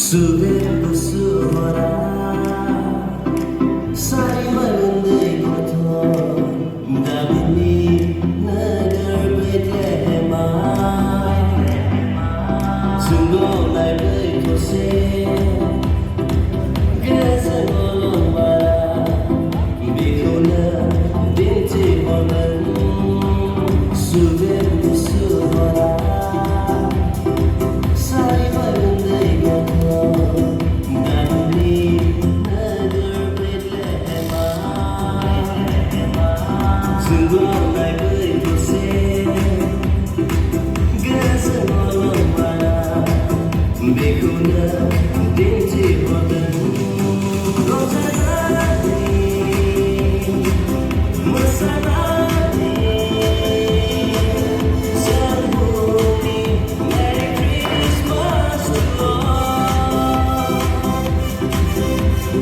Sudah bersuara Sari merendai kotor Dabini negar berjemai Sungguh lai berkose Gesan olong bara Bikuna dinti holan Sudah bersuara Sari merendai kotor Sungguh lai berkose Gesan olong bara Bikuna dinti holan Rosanati Masanati Sambuni Merry Christmas to all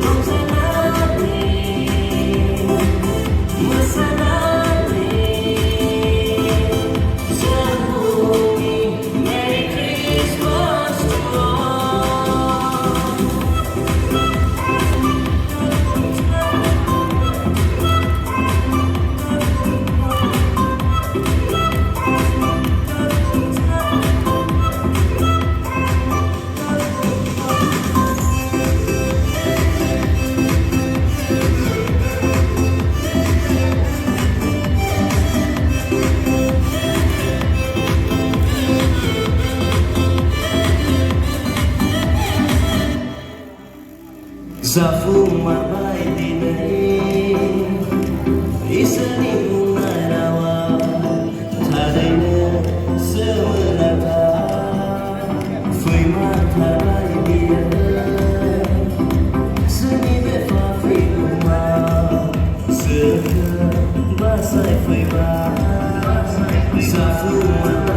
Rosanati Masanati Sambuni Merry Christmas to all Zafuma bai dinai Isani bunga rawa Tadaina semenata Fui mata bai dia Seni befa fui uma Seka basai fui ba Zafuma